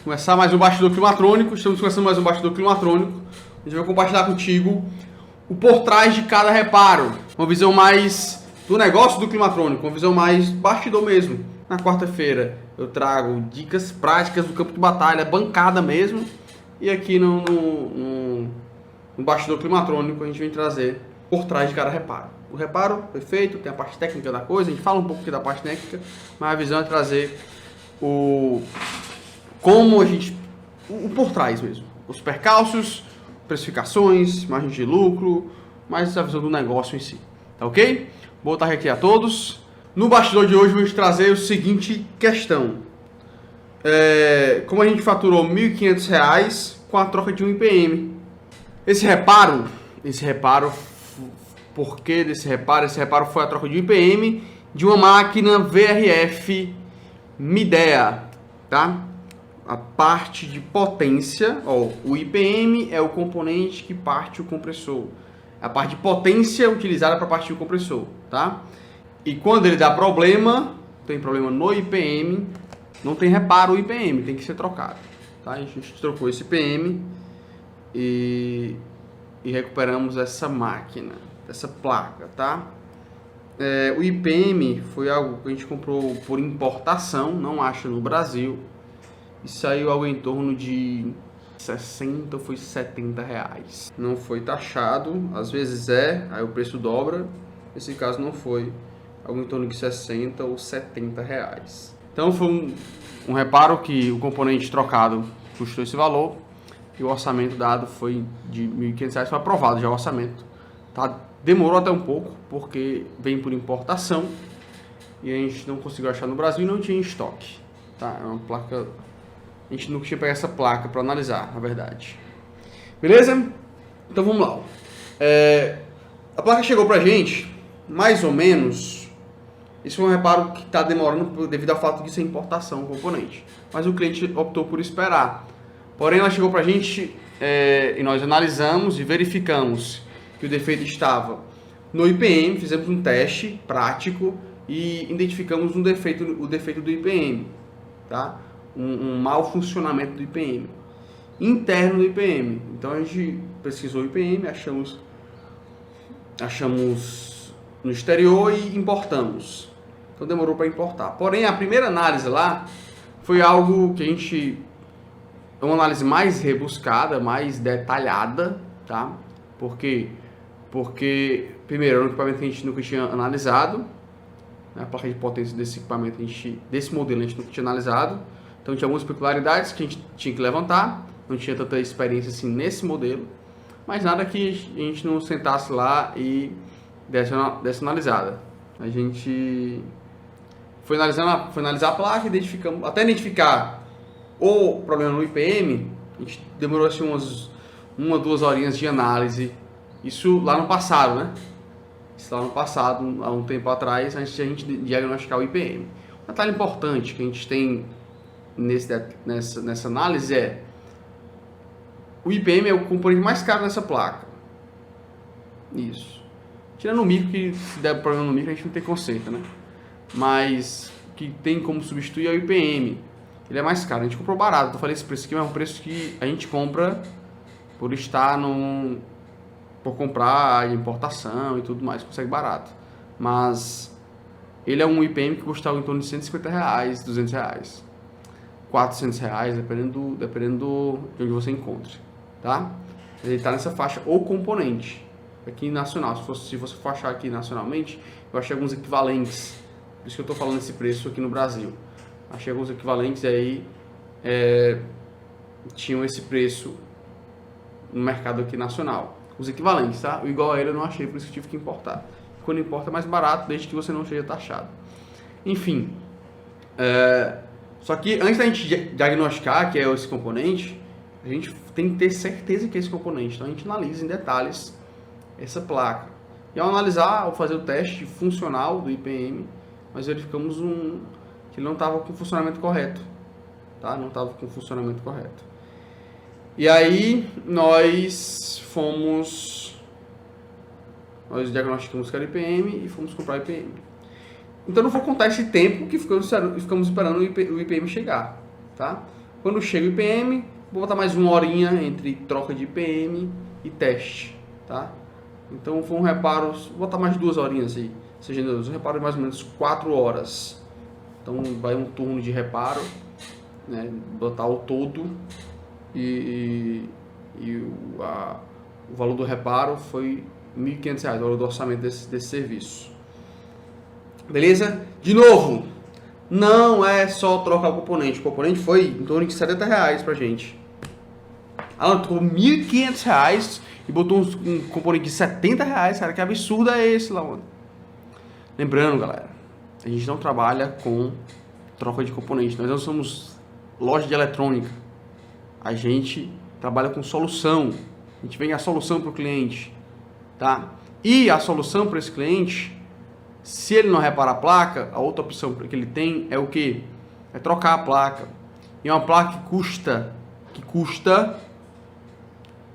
Começar mais um bastidor climatrônico. Estamos começando mais um bastidor climatrônico. A gente vai compartilhar contigo o por trás de cada reparo. Uma visão mais do negócio do climatrônico, uma visão mais bastidor mesmo. Na quarta-feira eu trago dicas práticas do campo de batalha, bancada mesmo. E aqui no bastidor climatrônico a gente vem trazer por trás de cada reparo. O reparo foi feito, tem a parte técnica da coisa, a gente fala um pouco aqui da parte técnica, mas a visão é trazer o por trás mesmo. Os percalços, precificações, margem de lucro, mais a visão do negócio em si. Tá ok? Boa tarde aqui a todos. No bastidor de hoje, vamos trazer o seguinte questão. Como a gente faturou R$ 1.500 com a troca de um IPM. Esse reparo, por que desse reparo? Esse reparo foi a troca de um IPM de uma máquina VRF Midea, tá? A parte de potência, o IPM é o componente que parte o compressor. A parte de potência utilizada para partir o compressor, tá? E quando ele dá problema, tem problema no IPM, não tem reparo o IPM, tem que ser trocado, tá? A gente trocou esse IPM e recuperamos essa máquina, essa placa, tá? O IPM foi algo que a gente comprou por importação, não acha no Brasil. E saiu algo em torno de 60 ou foi 70 reais. Não foi taxado, às vezes aí o preço dobra. Nesse caso não foi, algo em torno de 60 ou 70 reais. Então foi um reparo que o componente trocado custou esse valor. E o orçamento dado foi de R$ 1.500, foi aprovado já o orçamento. Tá? Demorou até um pouco, porque vem por importação. E a gente não conseguiu achar no Brasil e não tinha em estoque. Tá? É uma placa... A gente não tinha pegado essa placa para analisar, na verdade. Beleza? Então vamos lá. A placa chegou pra gente, mais ou menos. Isso foi um reparo que está demorando devido ao fato de ser importação o componente. Mas o cliente optou por esperar. Porém, ela chegou pra gente e nós analisamos e verificamos que o defeito estava no IPM. Fizemos um teste prático e identificamos o defeito do IPM, tá? Um mau funcionamento do IPM interno do IPM. Então a gente pesquisou o IPM, achamos no exterior e importamos. Então demorou para importar. Porém, a primeira análise lá foi algo que uma análise mais rebuscada, mais detalhada, tá? Porque primeiro, era um equipamento que a gente nunca tinha analisado, a placa de potência desse equipamento, desse modelo a gente nunca tinha analisado. Então tinha algumas peculiaridades que a gente tinha que levantar, não tinha tanta experiência assim nesse modelo, mas nada que a gente não sentasse lá e desse analisada. A gente foi analisar a placa, até identificar o problema no IPM, a gente demorou assim uma, 2 horinhas de análise, isso lá no passado, né? Isso lá no passado, há um tempo atrás, antes de a gente diagnosticar o IPM. Um detalhe importante que a gente tem nessa análise o IPM é o componente mais caro dessa placa. Isso. Tirando o micro, que se der problema no micro a gente não tem conserto, né? Mas que tem como substituir é o IPM. Ele é mais caro. A gente comprou barato. Eu falei esse preço aqui, mas é um preço que a gente compra por comprar de importação e tudo mais, consegue barato. Mas ele é um IPM que custa em torno de 150 reais, 200 reais. 400 reais, dependendo de onde você encontre, tá? Ele está nessa faixa, ou componente, aqui nacional. Se você for achar aqui nacionalmente, eu achei alguns equivalentes, por isso que eu estou falando esse preço aqui no Brasil. Achei alguns equivalentes aí, tinham esse preço no mercado aqui nacional. Os equivalentes, tá? O igual a ele eu não achei, por isso que eu tive que importar. Quando importa é mais barato, desde que você não seja taxado. Enfim, só que antes da gente diagnosticar que é esse componente, a gente tem que ter certeza que é esse componente. Então a gente analisa em detalhes essa placa. E ao fazer o teste funcional do IPM, nós verificamos que ele não estava com o funcionamento correto. Tá? Não estava com o funcionamento correto. E aí nós diagnosticamos que era IPM e fomos comprar o IPM. Então não vou contar esse tempo que ficamos esperando o IPM chegar, tá? Quando chega o IPM, vou botar mais uma horinha entre troca de IPM e teste, tá? Então foi um reparo, vou botar mais 2 horinhas aí, seja um reparo de mais ou menos 4 horas. Então vai um turno de reparo, né? Botar o todo e o valor do reparo foi R$ 1.500, o valor do orçamento desse serviço. Beleza? De novo, não é só trocar o componente foi em torno de R$70 pra gente. Ela trocou R$1.500 e botou um componente de R$70, cara, que absurdo é esse lá? Lembrando, galera, a gente não trabalha com troca de componente, nós não somos loja de eletrônica, a gente trabalha com solução, a gente vende a solução para o cliente, tá? E a solução para esse cliente, se ele não repara a placa, a outra opção que ele tem é o que? É trocar a placa. E é uma placa que custa,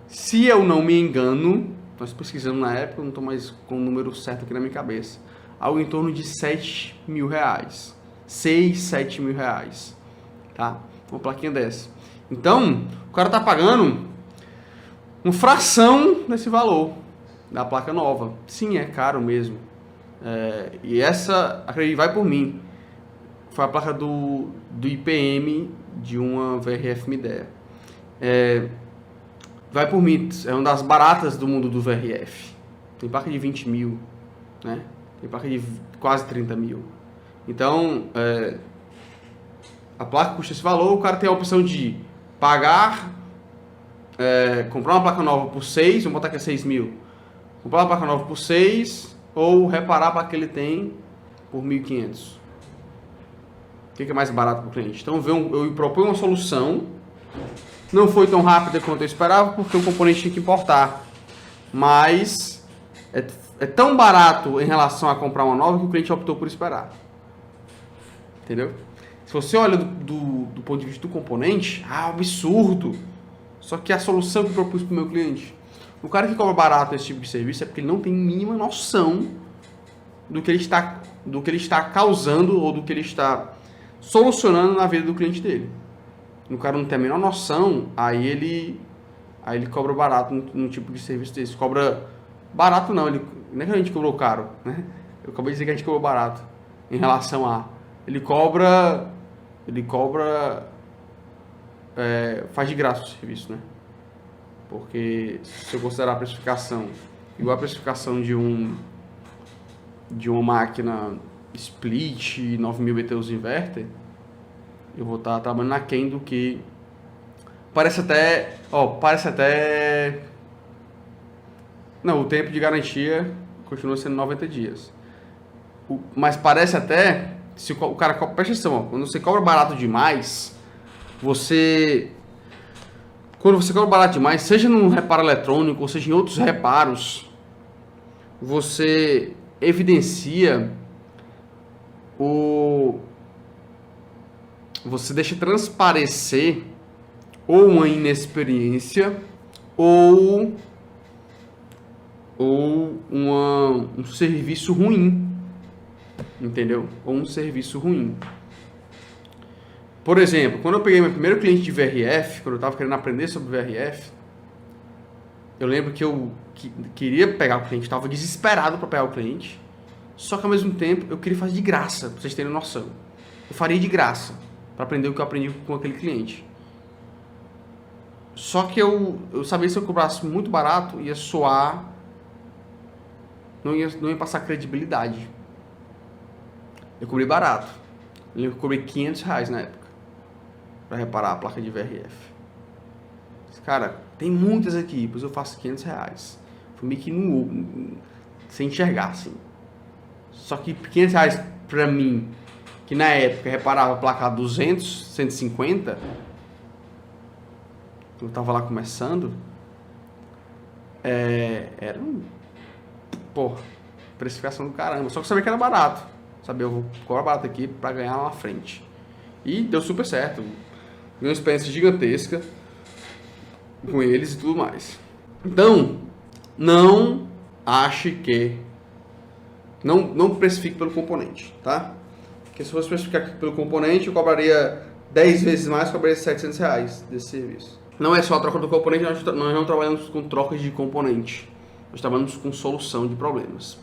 se eu não me engano, nós pesquisamos na época, não estou mais com o número certo aqui na minha cabeça, algo em torno de R$7.000, 6, 7 mil reais, tá? Uma plaquinha dessa. Então, o cara tá pagando uma fração desse valor da placa nova. Sim, é caro mesmo. E essa, acredito, vai por mim. Foi a placa do IPM de uma VRF Midea. Vai por mim, é uma das baratas do mundo do VRF. Tem placa de 20 mil, né? Tem placa de quase 30 mil. Então, a placa custa esse valor, o cara tem a opção de pagar, comprar uma placa nova por 6, vamos botar que é 6 mil. Comprar uma placa nova por 6 ou reparar a placa que ele tem por 1.500. O que é mais barato para o cliente? Então, eu proponho uma solução, não foi tão rápida quanto eu esperava, porque o componente tinha que importar. Mas é tão barato em relação a comprar uma nova que o cliente optou por esperar. Entendeu? Se você olha do ponto de vista do componente, absurdo. Só que a solução que eu propus para o meu cliente, o cara que cobra barato esse tipo de serviço é porque ele não tem mínima noção do que ele está causando ou do que ele está solucionando na vida do cliente dele. O cara não tem a menor noção, aí ele cobra barato num tipo de serviço desse. Cobra barato não é que a gente cobrou caro, né? Eu acabei de dizer que a gente cobrou barato em relação a... Ele cobra faz de graça o serviço, né? Porque se eu considerar a precificação igual a precificação de uma máquina split 9000 BTUs inverter, eu vou estar trabalhando aquém do que parece até não, o tempo de garantia continua sendo 90 dias, mas parece até, se o cara, presta atenção, quando você cobra barato demais, quando você cobra barato demais, seja num reparo eletrônico, ou seja em outros reparos, você evidencia você deixa transparecer ou uma inexperiência ou um serviço ruim, entendeu? Ou um serviço ruim. Por exemplo, quando eu peguei meu primeiro cliente de VRF, quando eu estava querendo aprender sobre VRF, eu lembro que eu queria pegar o cliente, estava desesperado para pegar o cliente, só que ao mesmo tempo eu queria fazer de graça, para vocês terem noção. Eu faria de graça, para aprender o que eu aprendi com aquele cliente. Só que eu sabia que se eu cobrasse muito barato, ia soar, não ia passar credibilidade. Eu cobrei barato. Eu lembro que eu cobrei R$500 na época, para reparar a placa de VRF. Cara, tem muitas aqui, pois eu faço R$500. Foi meio que sem enxergar, assim. Só que R$500 pra mim, que na época reparava a placa a 200, 150, eu tava lá começando, era precificação do caramba. Só que eu sabia que era barato. Sabia, eu vou cobrar barato aqui pra ganhar lá na frente. E deu super certo. Ganhei uma experiência gigantesca com eles e tudo mais. Então, não ache que... Não precifique pelo componente, tá? Porque se fosse precificar pelo componente, eu cobraria 10 vezes mais, cobraria R$700 desse serviço. Não é só a troca do componente, nós não trabalhamos com trocas de componente. Nós trabalhamos com solução de problemas.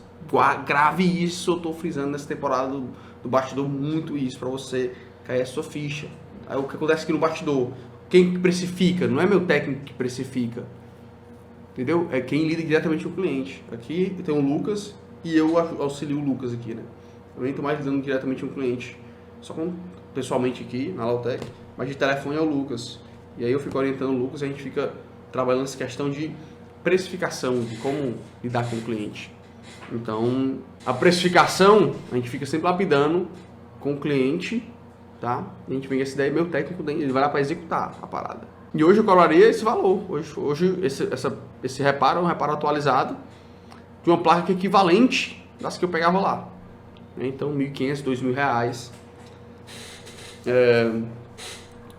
Grave isso, eu estou frisando nessa temporada do bastidor muito isso, para você cair a sua ficha. Aí o que acontece aqui no bastidor? Quem precifica? Não é meu técnico que precifica. Entendeu? É quem lida diretamente com o cliente. Aqui tem o Lucas e eu auxilio o Lucas aqui, né? Eu nem estou mais lidando diretamente com o cliente. Só pessoalmente aqui na Lautec, mas de telefone é o Lucas. E aí eu fico orientando o Lucas e a gente fica trabalhando essa questão de precificação, de como lidar com o cliente. Então, a precificação, a gente fica sempre lapidando com o cliente, tá? E a gente vem essa ideia, meu técnico, ele vai lá para executar a parada. E hoje eu cobraria esse valor. Hoje esse reparo é um reparo atualizado de uma placa que é equivalente das que eu pegava lá. Então, R$1.500, R$2.000.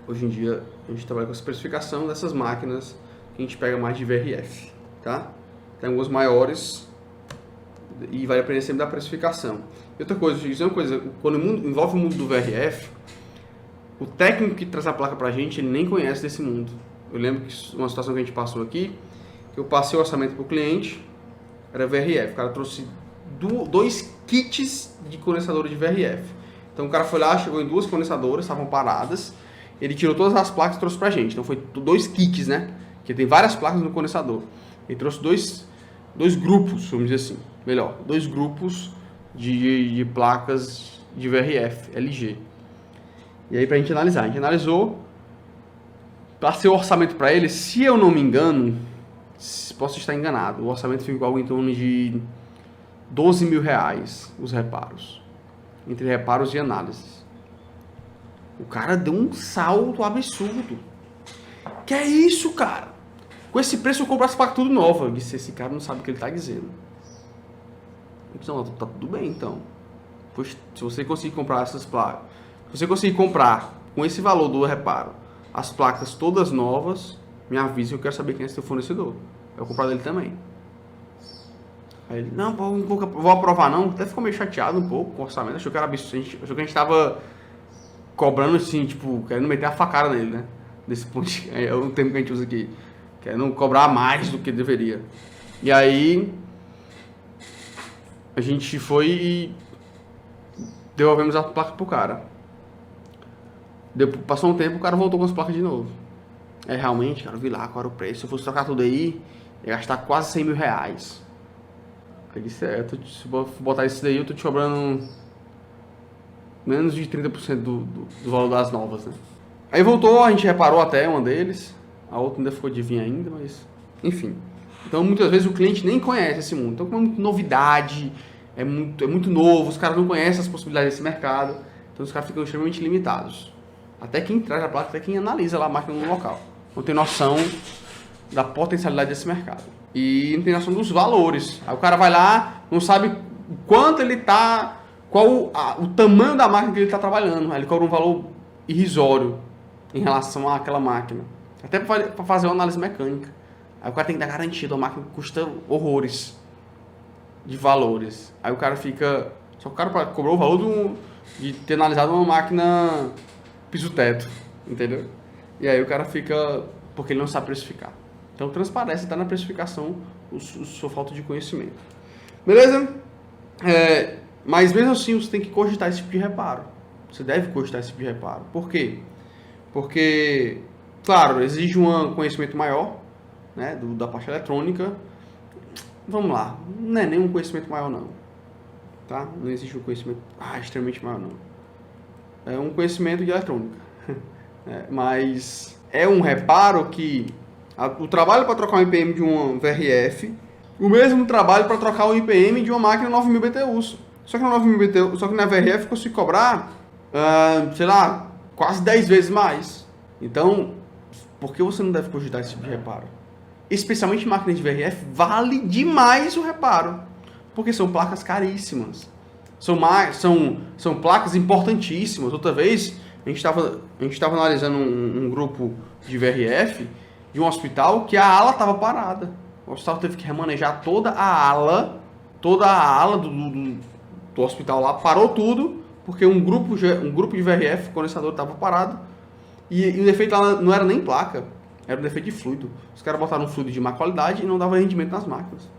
Hoje em dia, a gente trabalha com essa precificação dessas máquinas que a gente pega mais de VRF, tá? Tem algumas maiores e vai aprender sempre da precificação. E outra coisa, deixa eu dizer uma coisa, quando envolve o mundo do VRF, o técnico que traz a placa pra gente, ele nem conhece desse mundo. Eu lembro que uma situação que a gente passou aqui, que eu passei o orçamento pro cliente, era VRF. O cara trouxe 2 kits de condensadores de VRF. Então o cara foi lá, chegou em 2 condensadoras, estavam paradas, ele tirou todas as placas e trouxe pra gente. Então foi 2 kits, né? Porque tem várias placas no condensador. Ele trouxe dois grupos, vamos dizer assim, melhor, 2 grupos de placas de VRF, LG. E aí pra gente analisar, a gente analisou, passei o orçamento para ele, se eu não me engano, posso estar enganado, o orçamento ficou algo em torno de R$12.000 os reparos, entre reparos e análises. O cara deu um salto absurdo. Que é isso, cara? Com esse preço eu compro as placas tudo nova. Eu disse, esse cara não sabe o que ele tá dizendo. Eu disse, não, tá tudo bem então. Pois, se você conseguir comprar essas placas, se você conseguir comprar com esse valor do reparo as placas todas novas, me avise que eu quero saber quem é seu fornecedor. Eu vou comprar dele também. Aí ele, não, vou aprovar não. Até ficou meio chateado um pouco com o orçamento. Achou que era absurdo. Achou que a gente tava cobrando assim, tipo, querendo meter a facada nele, né? Desse ponto, é um termo que a gente usa aqui. Querendo cobrar mais do que deveria. E aí a gente foi e devolvemos a placa pro cara. Depois, passou um tempo, o cara voltou com as placas de novo. É, realmente, cara, eu vi lá qual era o preço. Se eu fosse trocar tudo aí, ia gastar quase R$100.000. Aí disse, se eu botar isso daí, eu tô te cobrando menos de 30% do valor das novas, né? Aí voltou, a gente reparou até uma deles. A outra ainda ficou de vir ainda, mas... Enfim. Então, muitas vezes, o cliente nem conhece esse mundo. Então, como é muito novidade, é muito novo, os caras não conhecem as possibilidades desse mercado. Então, os caras ficam extremamente limitados. Até quem traz a placa, até quem analisa lá a máquina no local. Não tem noção da potencialidade desse mercado. E não tem noção dos valores. Aí o cara vai lá, não sabe o quanto ele tá... Qual o tamanho da máquina que ele está trabalhando. Aí ele cobra um valor irrisório em relação àquela máquina. Até para fazer uma análise mecânica. Aí o cara tem que dar garantia da máquina que custa horrores de valores. Aí o cara fica... Só que o cara cobrou o valor de ter analisado uma máquina piso-teto, entendeu? E aí o cara fica... Porque ele não sabe precificar. Então transparece, está na precificação sua falta de conhecimento. Beleza? Mas mesmo assim você tem que cogitar esse tipo de reparo. Você deve cogitar esse tipo de reparo. Por quê? Porque, claro, exige um conhecimento maior, né, da parte eletrônica. Vamos lá, não é nenhum conhecimento maior não. Tá? Não existe um conhecimento extremamente maior não. É um conhecimento de eletrônica. Mas é um reparo que o trabalho para trocar um IPM de uma VRF, o mesmo trabalho para trocar o IPM de uma máquina 9000 BTUs. Só que na 9000 BTUs, só que na VRF eu consigo cobrar, sei lá, quase 10 vezes mais. Então, por que você não deve cogitar esse tipo de reparo? Especialmente em máquinas de VRF, vale demais o reparo. Porque são placas caríssimas. São placas importantíssimas. Outra vez, a gente estava analisando um grupo de VRF de um hospital que a ala estava parada. O hospital teve que remanejar toda a ala do hospital lá, parou tudo, porque um grupo de VRF, condensador, estava parado, E o defeito lá não era nem placa, era um defeito de fluido. Os caras botaram um fluido de má qualidade e não dava rendimento nas máquinas.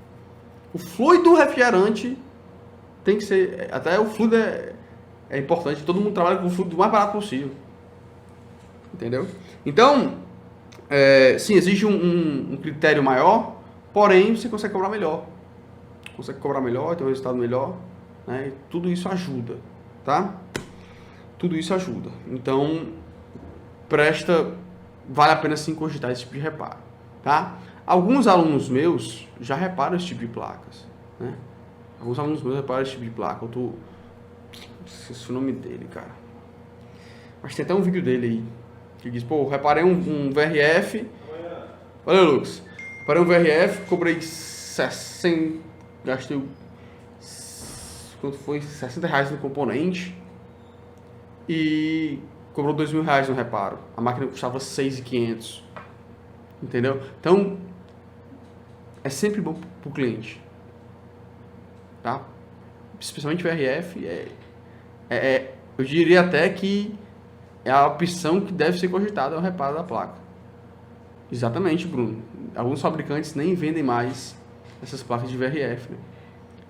O fluido refrigerante tem que ser... Até o fluido é importante, todo mundo trabalha com o fluido o mais barato possível. Entendeu? Então, sim, exige um critério maior, porém você consegue cobrar melhor. Consegue cobrar melhor, ter um resultado melhor, né? E tudo isso ajuda, tá? Tudo isso ajuda. Então, vale a pena sim cogitar esse tipo de reparo, tá? Alguns alunos meus já reparam esse tipo de placas, né? Alguns alunos meus reparam esse tipo de placa. Esqueci o nome dele, cara. Mas tem até um vídeo dele aí que diz, pô, reparei um VRF. Olha, Lucas. Reparei um VRF, cobrei 60. Gastei quanto foi? R$60 no componente. E cobrou R$2.000 no reparo. A máquina custava R$6.500. Entendeu? Então, é sempre bom pro cliente. Tá? Especialmente VRF, eu diria até que é a opção que deve ser cogitada, é o reparo da placa. Exatamente, Bruno. Alguns fabricantes nem vendem mais essas placas de VRF, né?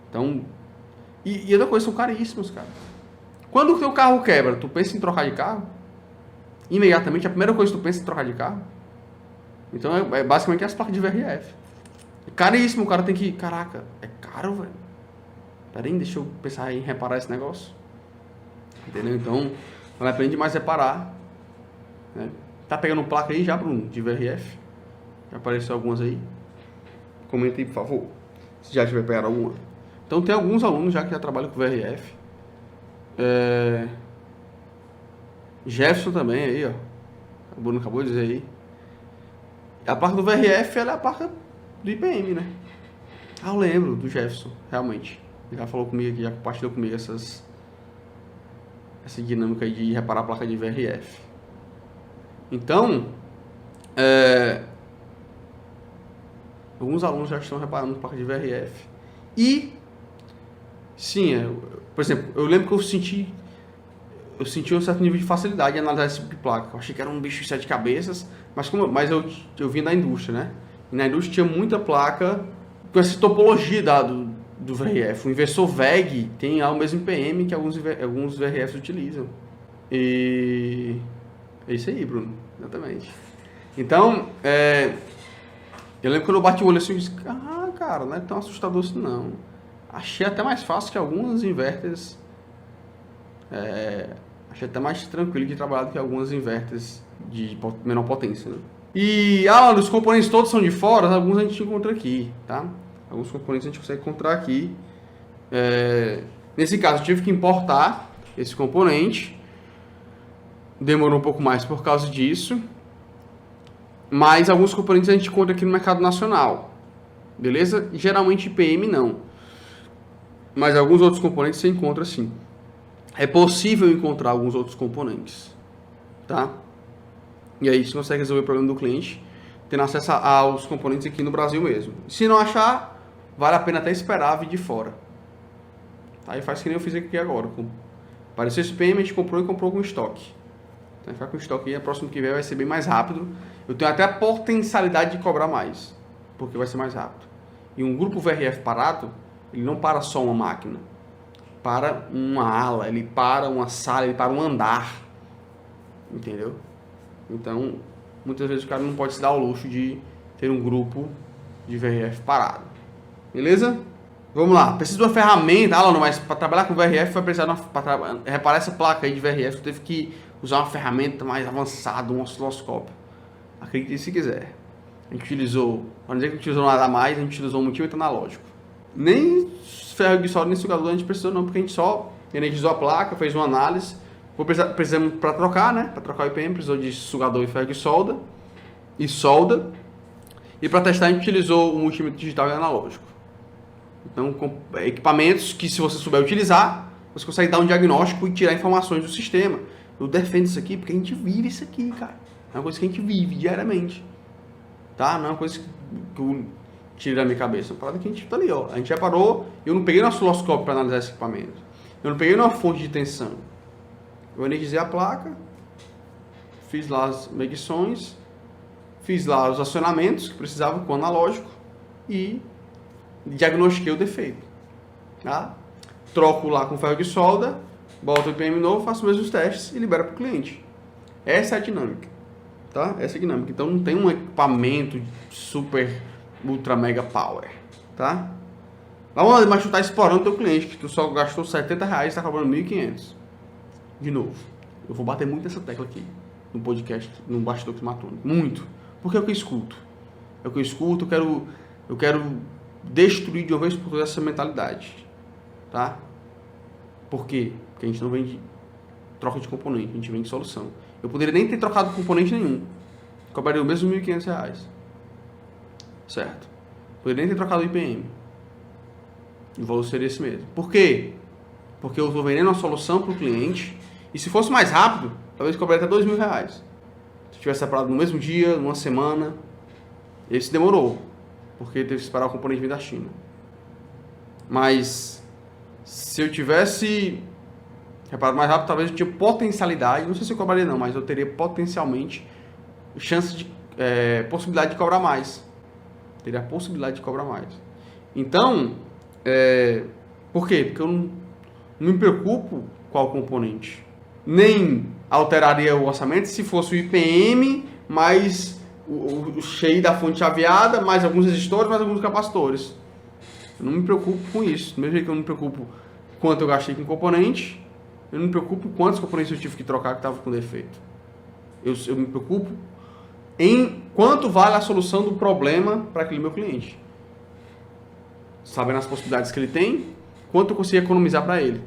Então, e outra coisa, são caríssimos, cara. Quando o teu carro quebra, tu pensa em trocar de carro? Imediatamente, a primeira coisa que tu pensa é em trocar de carro? Então, basicamente as placas de VRF. É caríssimo, o cara tem que... Caraca, é caro, velho. Peraí, deixa eu pensar em reparar esse negócio. Entendeu? Então, vale a pena demais reparar. Né? Tá pegando placa aí já, Bruno, de VRF? Já apareceu algumas aí? Comenta aí, por favor, se já tiver pegado alguma. Então, tem alguns alunos já que já trabalham com VRF. Jefferson também aí, ó. O Bruno acabou de dizer aí. A placa do VRF, ela é a placa do IPM, né? Ah, eu lembro do Jefferson, realmente. Ele já falou comigo aqui, já compartilhou comigo essa dinâmica aí de reparar a placa de VRF. Então, alguns alunos já estão reparando a placa de VRF. E, sim, por exemplo, eu lembro que eu senti um certo nível de facilidade em analisar esse tipo de placa. Eu achei que era um bicho de 7 cabeças, mas eu vim da indústria, né? E na indústria tinha muita placa com essa topologia do VRF. O inversor VEG tem o mesmo IPM que alguns VRFs utilizam. E é isso aí, Bruno. Exatamente. Então, eu lembro quando eu bati o olho assim, eu disse, cara, não é tão assustador assim não. Achei até mais fácil que alguns inverters. Achei até mais tranquilo de trabalhar do que algumas inverters de menor potência, né? E, os componentes todos são de fora, alguns a gente encontra aqui, tá? Alguns componentes a gente consegue encontrar aqui. Nesse caso, eu tive que importar esse componente. Demorou um pouco mais por causa disso. Mas alguns componentes a gente encontra aqui no mercado nacional. Beleza? Geralmente IPM não. Mas alguns outros componentes você encontra sim. É possível encontrar alguns outros componentes. Tá? E aí você consegue resolver o problema do cliente tendo acesso aos componentes aqui no Brasil mesmo. Se não achar, vale a pena até esperar vir de fora. Aí faz que nem eu fiz aqui agora. Apareceu esse PM, a gente comprou e comprou com estoque. Então ficar com estoque aí, a próxima que vier vai ser bem mais rápido. Eu tenho até a potencialidade de cobrar mais, porque vai ser mais rápido. E um grupo VRF parado, ele não para só uma máquina. Para uma ala, ele para uma sala, ele para um andar. Entendeu? Então, muitas vezes o cara não pode se dar ao luxo de ter um grupo de VRF parado. Beleza? Vamos lá. Precisa de uma ferramenta. Não, mas para trabalhar com VRF vai precisar para reparar essa placa aí de VRF, você teve que usar uma ferramenta mais avançada, um osciloscópio. Acredite se quiser. A gente utilizou, para não dizer que a gente utilizou nada mais, a gente utilizou um multímetro analógico. Nem ferro de solda, nem sugador a gente precisou não, porque a gente só energizou a placa, fez uma análise. Precisamos para trocar, né? Para trocar o IPM, precisou de sugador e ferro de solda e solda. E para testar a gente utilizou o multímetro digital e analógico. Então, equipamentos que se você souber utilizar, você consegue dar um diagnóstico e tirar informações do sistema. Eu defendo isso aqui porque a gente vive isso aqui, cara. É uma coisa que a gente vive diariamente. Tá? Não é uma coisa que eu tiro da minha cabeça. É uma parada que a gente tá ali, ó. A gente já parou, eu não peguei no osciloscópio para analisar esse equipamento. Eu não peguei numa fonte de tensão. Eu energizei a placa, fiz lá as medições, fiz lá os acionamentos que precisavam com o analógico e diagnostiquei o defeito. Tá? Troco lá com ferro de solda, boto o IPM novo, faço os mesmos testes e libero para o cliente. Essa é a dinâmica. Tá? Essa é a dinâmica. Então não tem um equipamento super ultra mega power. Tá? Mas tu tá explorando teu cliente, que tu só gastou R$70 e está cobrando R$1.500. De novo, eu vou bater muito nessa tecla aqui, no podcast, no Bastidor Climatônico. Muito. Porque é o que eu escuto. É o que eu escuto, eu quero destruir de uma vez por todas essa mentalidade. Tá? Por quê? Porque a gente não vende troca de componente, a gente vende solução. Eu poderia nem ter trocado componente nenhum. Cobraria o mesmo R$1.500. Certo? Poderia nem ter trocado o IPM. O valor seria esse mesmo. Por quê? Porque eu estou vendendo uma solução para o cliente. E se fosse mais rápido, talvez cobraria até R$2.000. Se eu tivesse separado no mesmo dia, numa semana. Esse demorou. Porque teve que esperar o componente vir da China. Mas se eu tivesse reparado mais rápido, talvez eu tinha potencialidade. Não sei se eu cobraria não, mas eu teria potencialmente possibilidade de cobrar mais. Teria a possibilidade de cobrar mais. Então, por quê? Porque eu não me preocupo qual componente. Nem alteraria o orçamento se fosse o IPM, mais o cheio da fonte chaveada, mais alguns resistores, mais alguns capacitores. Eu não me preocupo com isso. Do mesmo jeito que eu não me preocupo quanto eu gastei com componente, eu não me preocupo quantos componentes eu tive que trocar que estavam com defeito. Eu me preocupo em quanto vale a solução do problema para aquele meu cliente. Sabendo as possibilidades que ele tem, quanto eu consigo economizar para ele.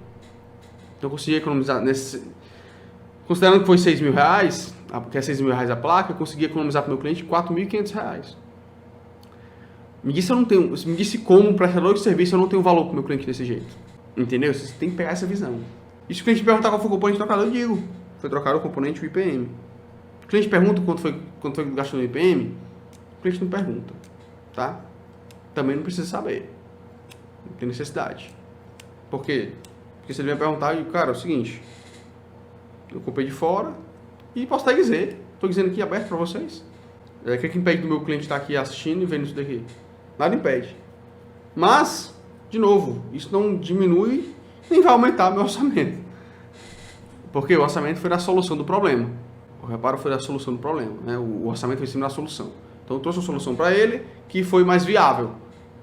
Então eu consegui economizar, considerando que foi R$6.000, que é R$6.000 a placa, eu consegui economizar para o meu cliente R$4.500. Me disse como prestador de serviço eu não tenho valor para o meu cliente desse jeito. Entendeu? Você tem que pegar essa visão. E se o cliente perguntar qual foi o componente trocado, eu digo. Foi trocado o componente, o IPM. O cliente pergunta quanto foi que gastou no IPM, o cliente não pergunta. Tá? Também não precisa saber. Não tem necessidade. Por quê? Porque se ele vier perguntar, eu digo, cara, é o seguinte, eu comprei de fora e posso até dizer, estou dizendo aqui aberto para vocês. O que impede do meu cliente estar aqui assistindo e vendo isso daqui? Nada impede. Mas, de novo, isso não diminui nem vai aumentar meu orçamento. Porque o orçamento foi da solução do problema. O reparo foi da solução do problema. Né? O orçamento foi em cima da solução. Então eu trouxe uma solução para ele que foi mais viável.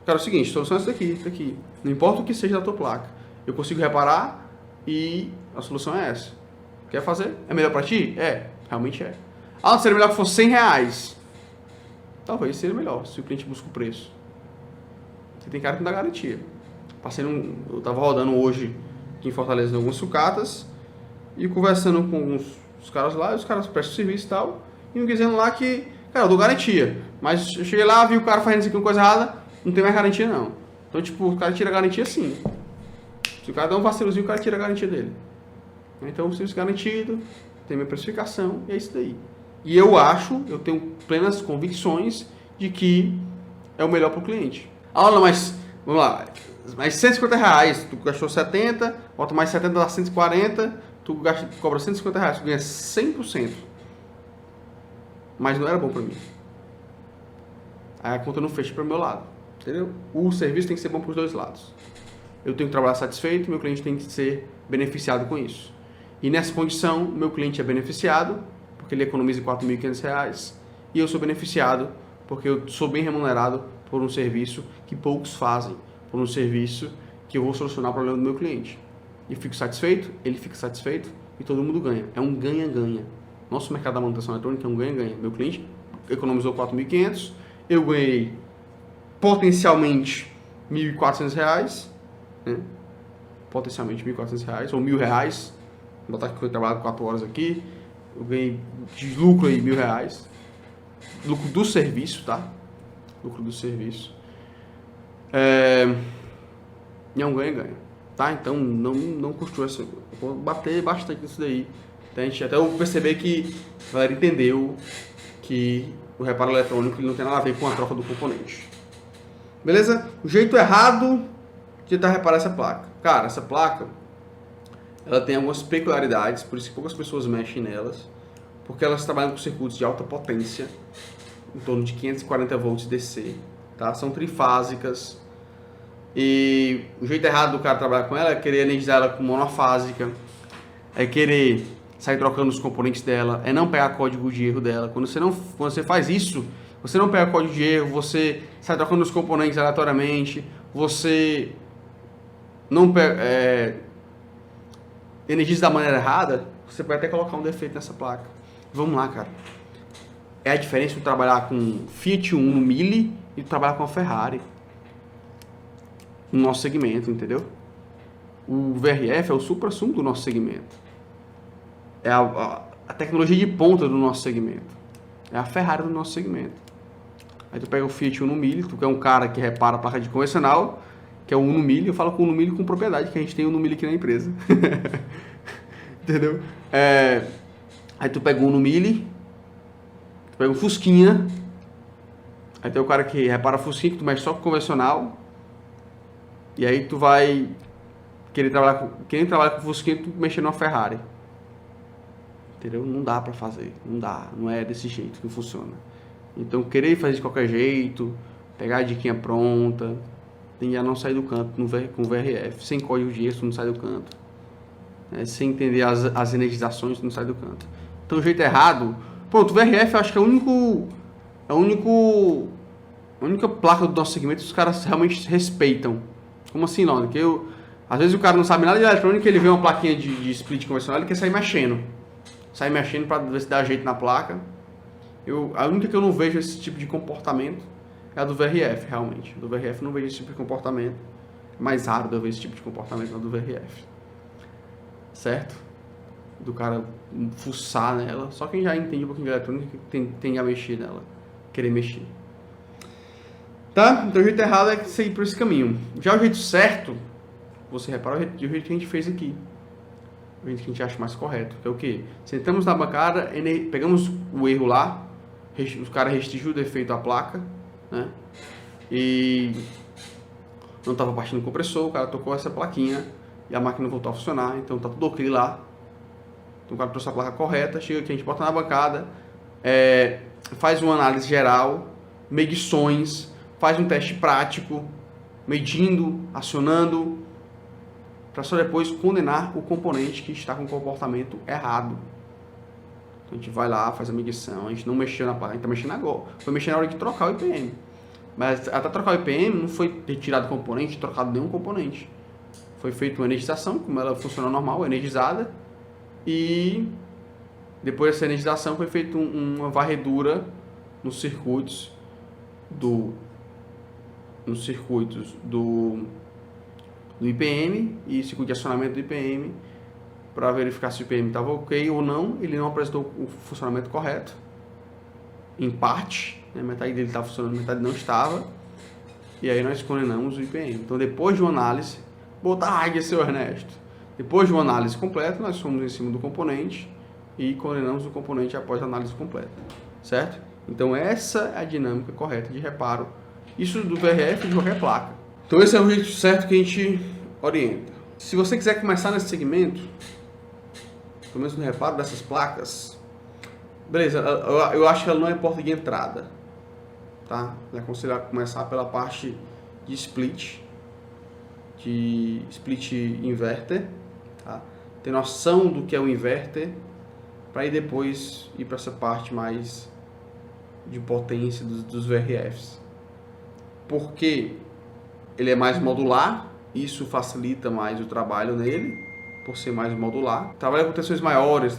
Cara, é o seguinte, a solução é essa daqui. Não importa o que seja da tua placa. Eu consigo reparar e a solução é essa. Quer fazer? É melhor para ti? É, realmente é. Ah, seria melhor que fosse R$100. Talvez seria melhor, se o cliente busca o preço. Você tem cara que não dá garantia. Eu estava rodando hoje aqui em Fortaleza em algumas sucatas e conversando com os caras lá, e os caras prestam serviço e tal, e me dizendo lá que, cara, eu dou garantia. Mas eu cheguei lá, vi o cara fazendo isso aqui uma coisa errada, não tem mais garantia não. Então, tipo, o cara tira a garantia sim. Se o cara dá um vacilozinho, o cara tira a garantia dele. Então, o serviço garantido, tem minha precificação, e é isso daí. E eu tenho plenas convicções de que é o melhor para o cliente. Ah, não, mas, vamos lá, mas R$150, tu gastou 70, bota mais 70 dá 140, tu cobra R$150, tu ganha 100%. Mas não era bom para mim. Aí a conta não fecha para o meu lado, entendeu? O serviço tem que ser bom para os dois lados. Eu tenho que trabalhar satisfeito, meu cliente tem que ser beneficiado com isso. E nessa condição, meu cliente é beneficiado, porque ele economiza R$4.500, e eu sou beneficiado, porque eu sou bem remunerado por um serviço que poucos fazem, por um serviço que eu vou solucionar o problema do meu cliente. E fico satisfeito, ele fica satisfeito, e todo mundo ganha. É um ganha-ganha. Nosso mercado da manutenção eletrônica é um ganha-ganha. Meu cliente economizou R$4.500, eu ganhei potencialmente R$1.400, né? Potencialmente R$1.400 ou R$1.000. Vou botar que eu trabalho 4 horas aqui, eu ganhei de lucro aí R$1.000. Lucro do serviço, tá? Lucro do serviço. E é um ganha-ganha, tá? Então não construa essa. Eu vou bater bastante nisso daí. Até eu perceber que a galera entendeu que o reparo eletrônico ele não tem nada a ver com a troca do componente. Beleza? O jeito errado de tentar reparar essa placa. Cara, essa placa ela tem algumas peculiaridades, por isso que poucas pessoas mexem nelas. porque elas trabalham com circuitos de alta potência, em torno de 540 volts DC, tá? São trifásicas. E o jeito errado do cara trabalhar com ela é querer energizar ela com monofásica, é querer sair trocando os componentes dela, é não pegar código de erro dela. Quando você faz isso, você não pega código de erro, você sai trocando os componentes aleatoriamente, você não energiza da maneira errada, você pode até colocar um defeito nessa placa. Vamos lá, cara. É a diferença de trabalhar com Fiat Uno no Mille e trabalhar com a Ferrari no nosso segmento, entendeu? O VRF é o supra-sumo do nosso segmento. É a tecnologia de ponta do nosso segmento. É a Ferrari do nosso segmento. Aí tu pega o Fiat Uno Mille, tu que é um cara que repara a placa de convencional, que é o Uno Mille, eu falo com o Uno Mille com propriedade, que a gente tem o Uno Mille aqui na empresa. Entendeu? Aí tu pega o Uno Mille, tu pega o Fusquinha, aí tem o cara que repara Fusquinha, que tu mexe só com convencional, e aí tu vai quem trabalha com Fusquinha, tu mexer numa Ferrari. Entendeu? Não dá pra fazer, não dá, não é desse jeito que funciona. Então querer fazer de qualquer jeito, pegar a diquinha pronta, tem já não sair do canto com o VRF, sem código de erro, tu não sai do canto. Sem entender as energizações, tu não sai do canto. Então o jeito errado, pronto, o VRF eu acho que é a única placa do nosso segmento que os caras realmente respeitam. Como assim, não? Porque às vezes o cara não sabe nada de eletrônica, ele vê uma plaquinha de split convencional, ele quer sair mexendo. Sai mexendo para ver se dá jeito na placa. A única que eu não vejo esse tipo de comportamento é a do VRF, realmente. Do VRF eu não vejo esse tipo de comportamento. É mais raro de eu ver esse tipo de comportamento na do VRF. Certo? Do cara fuçar nela. Só quem já entende um pouquinho de eletrônica tem a mexer nela. Querer mexer. Tá? Então o jeito errado é seguir por esse caminho. Já o jeito certo, você repara o jeito que a gente fez aqui. O jeito que a gente acha mais correto. Que é o quê? Sentamos na bancada, pegamos o erro lá, os caras restringiu o defeito à placa, né? E não estava partindo o compressor, o cara tocou essa plaquinha e a máquina voltou a funcionar, então tá tudo ok lá. Então o cara trouxe a placa correta, chega aqui, a gente bota na bancada, faz uma análise geral, medições, faz um teste prático, medindo, acionando, para só depois condenar o componente que está com o comportamento errado. Então a gente vai lá, faz a medição, a gente não mexeu na placa, a gente está mexendo agora. Foi mexer na hora de trocar o IPM. Mas até trocar o IPM não foi retirado componente, trocado nenhum componente. Foi feita uma energização, como ela funciona normal, energizada. E depois dessa energização foi feita uma varredura nos circuitos do IPM e circuito de acionamento do IPM para verificar se o IPM estava ok ou não. Ele não apresentou o funcionamento correto, em parte, né? Metade dele estava funcionando, metade não estava, e aí nós condenamos o IPM. Então depois de uma análise, botar a águia, seu Ernesto, depois de uma análise completa, nós fomos em cima do componente e condenamos o componente após a análise completa, certo? Então essa é a dinâmica correta de reparo, isso do VRF de qualquer placa. Então esse é o jeito certo que a gente orienta. Se você quiser começar nesse segmento, pelo menos no reparo dessas placas, beleza, eu acho que ela não é porta de entrada, tá? É aconselhar começar pela parte de split inverter, tá? Ter noção do que é o inverter, para ir depois ir para essa parte mais de potência dos VRFs. Porque ele é mais modular, isso facilita mais o trabalho nele, por ser mais modular. Trabalha com tensões maiores,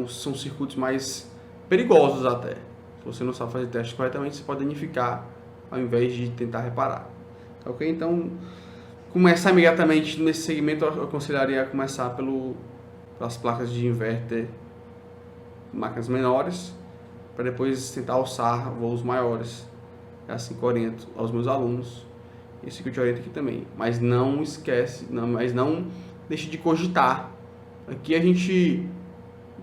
são circuitos mais perigosos até. Se você não sabe fazer testes corretamente, você pode danificar ao invés de tentar reparar. Ok? Então, começar imediatamente nesse segmento, eu aconselharia começar pelas placas de inverter, máquinas menores, para depois tentar alçar voos maiores. É assim que eu oriento aos meus alunos. Isso que eu te oriento aqui também. Mas não esquece, não deixe de cogitar. Aqui a gente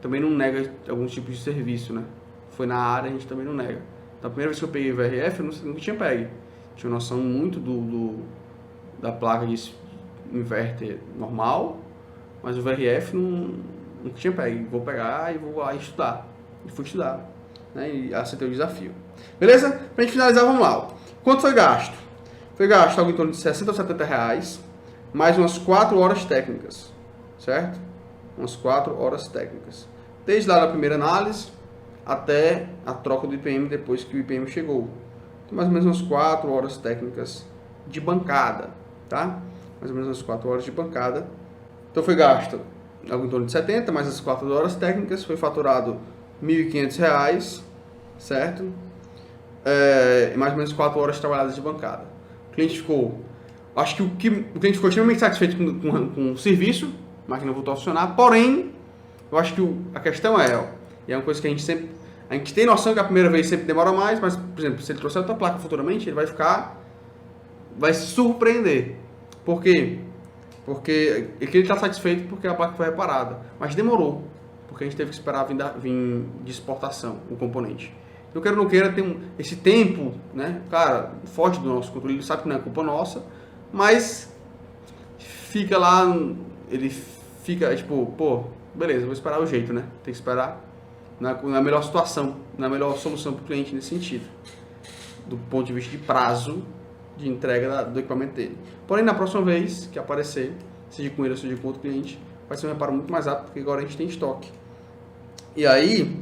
também não nega alguns tipos de serviço, né? Foi na área, a gente também não nega. Então, a primeira vez que eu peguei o VRF, eu nunca tinha pegue. Tinha noção muito da placa de inverter normal, mas o VRF nunca tinha pegue. Vou pegar e vou lá estudar. e fui estudar, né, e aceitei o desafio. Beleza? Pra gente finalizar, vamos lá. Quanto foi gasto? Foi gasto algo em torno de 60 ou 70 reais, mais umas 4 horas técnicas, certo? Umas 4 horas técnicas. Desde lá da primeira análise até a troca do IPM depois que o IPM chegou. Então, mais ou menos umas 4 horas técnicas de bancada, tá? Mais ou menos umas 4 horas de bancada. Então foi gasto algo em torno de 70, mais as 4 horas técnicas, foi faturado R$ 1.500, certo? Mais ou menos 4 horas trabalhadas de bancada. O cliente ficou, acho que o cliente ficou extremamente satisfeito com o serviço, a máquina voltou a funcionar, porém, eu acho que a questão e é uma coisa que a gente tem noção que a primeira vez sempre demora mais, mas, por exemplo, se ele trouxer outra placa futuramente, ele vai se surpreender. Por quê? Porque ele está satisfeito porque a placa foi reparada, mas demorou, porque a gente teve que esperar vir de exportação o componente. Eu quero ou não queira, tem esse tempo, né? Cara, foge do nosso controle, ele sabe que não é culpa nossa, mas fica lá, ele fica tipo, pô, beleza, vou esperar o jeito, né? Tem que esperar na melhor situação, na melhor solução para o cliente nesse sentido, do ponto de vista de prazo de entrega do equipamento dele. Porém, na próxima vez que aparecer, seja com ele ou seja com outro cliente, vai ser um reparo muito mais rápido, porque agora a gente tem estoque. E aí,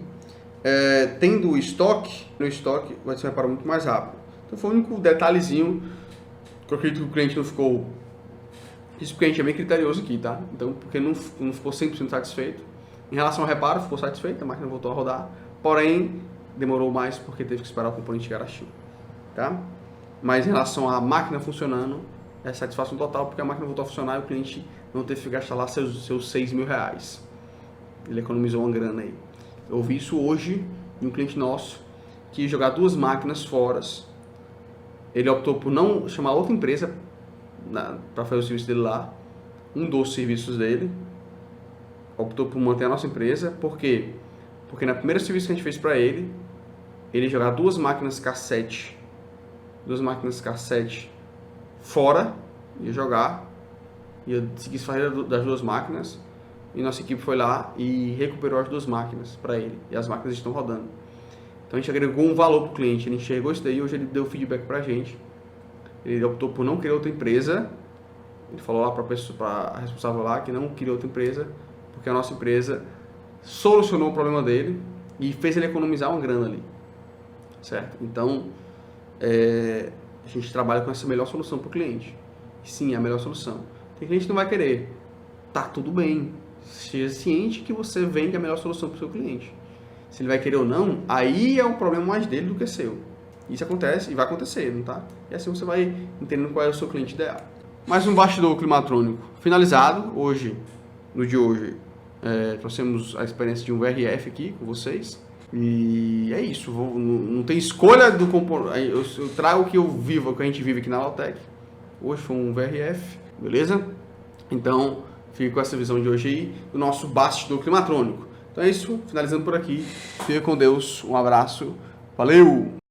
tendo o estoque, no estoque vai ser um reparo muito mais rápido. Então foi o único detalhezinho que eu acredito que o cliente não ficou. Isso porque a gente é bem criterioso aqui, tá? Então, porque não ficou 100% satisfeito. Em relação ao reparo, ficou satisfeito, a máquina voltou a rodar. Porém, demorou mais porque teve que esperar o componente chegar a China, tá? Mas em relação à máquina funcionando, é satisfação total, porque a máquina voltou a funcionar e o cliente não teve que gastar lá seus R$ 6.000. Ele economizou uma grana aí. Eu ouvi isso hoje de um cliente nosso que ia jogar 2 máquinas fora. Ele optou por não chamar outra empresa para fazer o serviço dele lá, um dos serviços dele. Optou por manter a nossa empresa. Por quê? Porque na primeira serviço que a gente fez para ele ia jogar 2 máquinas cassete. 2 máquinas cassete fora, ia jogar, ia seguir a carreira das 2 máquinas, e nossa equipe foi lá e recuperou as 2 máquinas para ele, e as máquinas estão rodando. Então a gente agregou um valor para o cliente, ele enxergou isso daí e hoje ele deu feedback para a gente. Ele optou por não querer outra empresa, ele falou lá para a responsável lá que não queria outra empresa, porque a nossa empresa solucionou o problema dele e fez ele economizar uma grana ali, certo? Então, a gente trabalha com essa melhor solução para o cliente. Sim, é a melhor solução. Tem cliente que não vai querer. Tá tudo bem. Seja ciente que você vende a melhor solução para o seu cliente. Se ele vai querer ou não, aí é um problema mais dele do que seu. Isso acontece e vai acontecer, não tá? E assim você vai entendendo qual é o seu cliente ideal. Mais um bastidor climatrônico finalizado. Hoje, no de hoje, trouxemos a experiência de um VRF aqui com vocês. E é isso, não tem escolha do componente. Eu trago o que eu vivo, o que a gente vive aqui na Lautec. Hoje foi um VRF, beleza? Então, fica com essa visão de hoje aí, do nosso bastidor climatrônico. Então é isso, finalizando por aqui. Fica com Deus, um abraço, valeu!